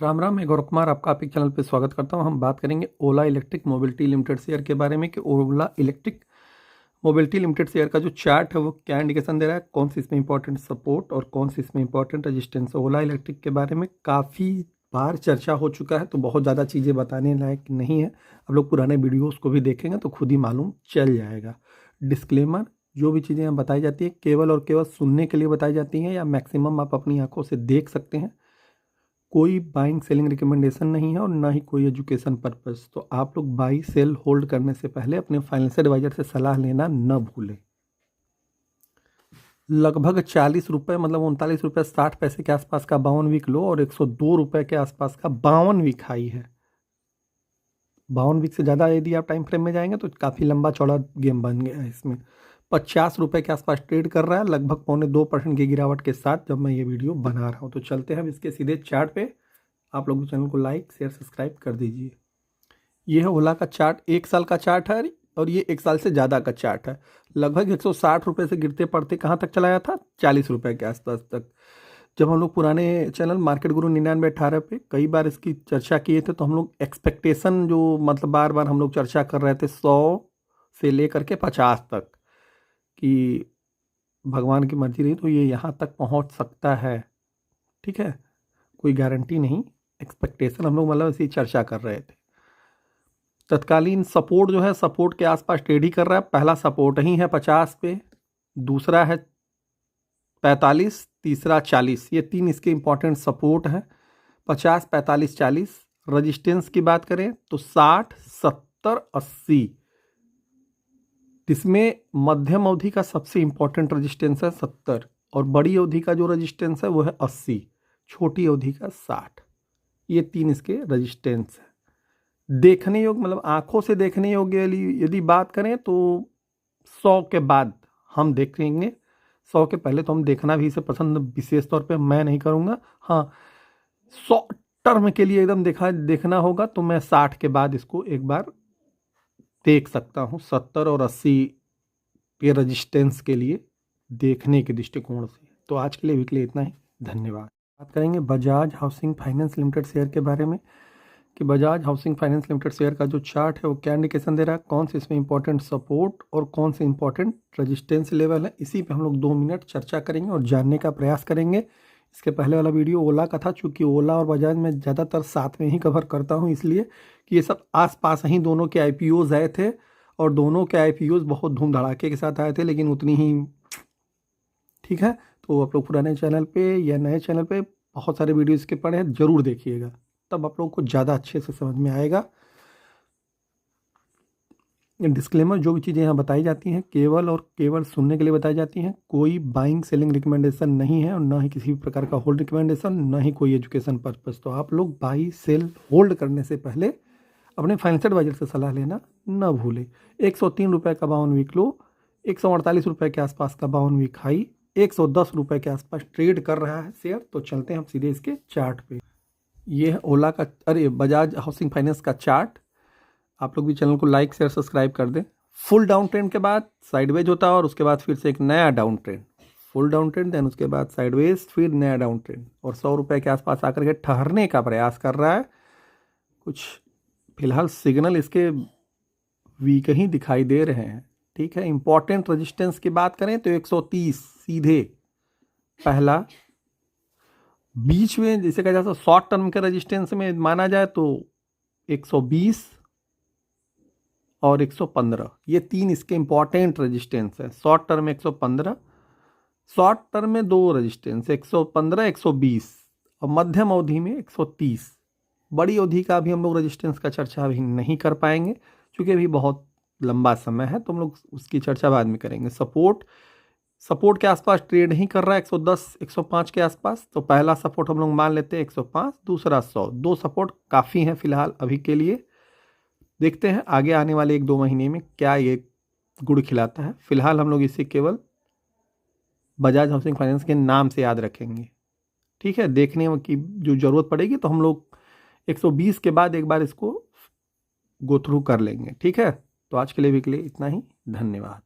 राम राम, मैं गौरव कुमार आपका आपके चैनल पे स्वागत करता हूं। हम बात करेंगे ओला इलेक्ट्रिक मोबिलिटी लिमिटेड शेयर के बारे में कि ओला इलेक्ट्रिक मोबिलिटी लिमिटेड शेयर का जो चार्ट है वो क्या इंडिकेशन दे रहा है, कौन सी इसमें इंपॉर्टेंट सपोर्ट और कौन सी इसमें इंपॉर्टेंट रेजिस्टेंस है। ओला इलेक्ट्रिक के बारे में काफ़ी बार चर्चा हो चुका है, तो बहुत ज़्यादा चीज़ें बताने लायक नहीं है। आप लोग पुराने वीडियोज़ को भी देखेंगे तो खुद ही मालूम चल जाएगा। डिस्क्लेमर, जो भी चीज़ें यहाँ बताई जाती है केवल और केवल सुनने के लिए बताई जाती हैं या मैक्सिमम आप अपनी आंखों से देख सकते हैं। कोई बाइंग सेलिंग रिकमेंडेशन नहीं है और ना ही कोई एजुकेशन पर्पस। तो आप लोग बाई सेल होल्ड करने से पहले अपने फाइनेंशियल एडवाइजर से सलाह लेना न भूलें। लगभग 40 रुपये मतलब 39 रुपये 60 पैसे के आसपास का 52 वीक लो और 102 रुपये के आसपास का 52 वीक हाई है। 52 वीक से ज़्यादा यदि आप टाइम फ्रेम में जाएंगे तो काफ़ी लंबा चौड़ा गेम बन गया है। इसमें 50 रुपये के आसपास ट्रेड कर रहा है, लगभग 0.25% की गिरावट के साथ जब मैं ये वीडियो बना रहा हूँ। तो चलते हैं अब इसके सीधे चार्ट पे। आप लोग चैनल को लाइक शेयर सब्सक्राइब कर दीजिए। ये है ओला का चार्ट, 1 साल का चार्ट है और ये 1 साल से ज़्यादा का चार्ट है। लगभग 160 रुपये से गिरते पड़ते कहाँ तक चलाया था, 40 रुपये के आसपास तक। जब हम लोग पुराने चैनल मार्केट गुरु 9918 पे कई बार इसकी चर्चा किए थे, तो हम लोग एक्सपेक्टेशन जो मतलब बार बार हम लोग चर्चा कर रहे थे 100 से लेकर के 50 तक कि भगवान की मर्जी रही तो ये यहाँ तक पहुँच सकता है। ठीक है, कोई गारंटी नहीं, एक्सपेक्टेशन हम लोग मतलब ऐसी चर्चा कर रहे थे। तत्कालीन सपोर्ट जो है सपोर्ट के आसपास ट्रेड ही कर रहा है। पहला सपोर्ट ही है 50 पे, दूसरा है 45, तीसरा 40। ये तीन इसके इंपॉर्टेंट सपोर्ट हैं, 50, 45, 40। रजिस्टेंस की बात करें तो 60, 70, 80। इसमें मध्यम अवधि का सबसे इंपॉर्टेंट रजिस्टेंस है 70 और बड़ी अवधि का जो रजिस्टेंस है वो है 80, छोटी अवधि का 60। ये तीन इसके रजिस्टेंस है। देखने योग्य मतलब आंखों से देखने योग्य यदि बात करें तो 100 के बाद हम देखेंगे। 100 के पहले तो हम देखना भी इसे पसंद विशेष तौर पे मैं नहीं करूँगा। हाँ, 100 टर्म के लिए एकदम देखना होगा तो मैं 60 के बाद इसको एक बार देख सकता हूँ। 70 और 80 के रजिस्टेंस के लिए देखने के दृष्टिकोण से। तो आज के लिए वीकली इतना ही, धन्यवाद। बात करेंगे Bajaj housing finance limited share के बारे में कि Bajaj housing finance limited share का जो चार्ट है वो क्या इंडिकेशन दे रहा है, कौन से इसमें इंपॉर्टेंट सपोर्ट और कौन से इंपॉर्टेंट रेजिस्टेंस लेवल है। इसी पे हम लोग 2 मिनट चर्चा करेंगे और जानने का प्रयास करेंगे। इसके पहले वाला वीडियो ओला का था, चूँकि ओला और बजाज में ज़्यादातर साथ में ही कवर करता हूँ, इसलिए कि ये सब आसपास ही दोनों के IPOs आए थे और दोनों के IPOs बहुत धूम धड़ाके के साथ आए थे, लेकिन उतनी ही ठीक है। तो आप लोग पुराने चैनल पे या नए चैनल पे बहुत सारे वीडियो इसके पड़े हैं, ज़रूर देखिएगा, तब आप लोगों को ज़्यादा अच्छे से समझ में आएगा। डिस्क्लेमर, जो भी चीज़ें यहाँ बताई जाती हैं केवल और केवल सुनने के लिए बताई जाती हैं। कोई बाइंग सेलिंग रिकमेंडेशन नहीं है और ना ही किसी भी प्रकार का होल्ड रिकमेंडेशन, ना ही कोई एजुकेशन पर्पस। तो आप लोग बाई सेल होल्ड करने से पहले अपने फाइनेंशियल एडवाइजर से सलाह लेना न भूलें। 103 रुपये का 52 वीक लो, 148 रुपये के आसपास का 52 वीक हाई, 110 रुपये के आसपास ट्रेड कर रहा है शेयर। तो चलते हैं हम सीधे इसके चार्ट पे। ये है ओला का बजाज हाउसिंग फाइनेंस का चार्ट। आप लोग भी चैनल को लाइक शेयर सब्सक्राइब कर दें। फुल डाउन ट्रेंड के बाद साइडवेज होता है और उसके बाद फिर से एक नया down trend, full down trend, then उसके बाद साइडवेज, फिर नया डाउन ट्रेंड और 100 रुपये के आसपास आकर के ठहरने का प्रयास कर रहा है। कुछ फिलहाल सिग्नल इसके वीक ही दिखाई दे रहे हैं। ठीक है, इंपॉर्टेंट रेजिस्टेंस की बात करें तो 130 सीधे पहला, बीच में जैसे कहा जाता है शॉर्ट टर्म के रेजिस्टेंस में माना जाए तो 120 और 115, ये तीन इसके इंपॉर्टेंट रेजिस्टेंस है। शॉर्ट टर्म 115, शॉर्ट टर्म में 2 रेजिस्टेंस 115, 120 और मध्यम अवधि में 130। बड़ी अवधि का भी हम लोग रेजिस्टेंस का चर्चा अभी नहीं कर पाएंगे क्योंकि अभी बहुत लंबा समय है, तो हम लोग उसकी चर्चा बाद में करेंगे। सपोर्ट के आसपास ट्रेड ही कर रहा है 110, 105 के आसपास। तो पहला सपोर्ट हम लोग मान लेते हैं 105, दूसरा 100। 2 सपोर्ट काफ़ी हैं फिलहाल अभी के लिए। देखते हैं आगे आने वाले 1-2 महीने में क्या ये गुड़ खिलाता है। फिलहाल हम लोग इसे केवल बजाज हाउसिंग फाइनेंस के नाम से याद रखेंगे। ठीक है, देखने की जो ज़रूरत पड़ेगी तो हम लोग 120 के बाद एक बार इसको गो थ्रू कर लेंगे। ठीक है, तो आज के लिए भी के लिए इतना ही, धन्यवाद।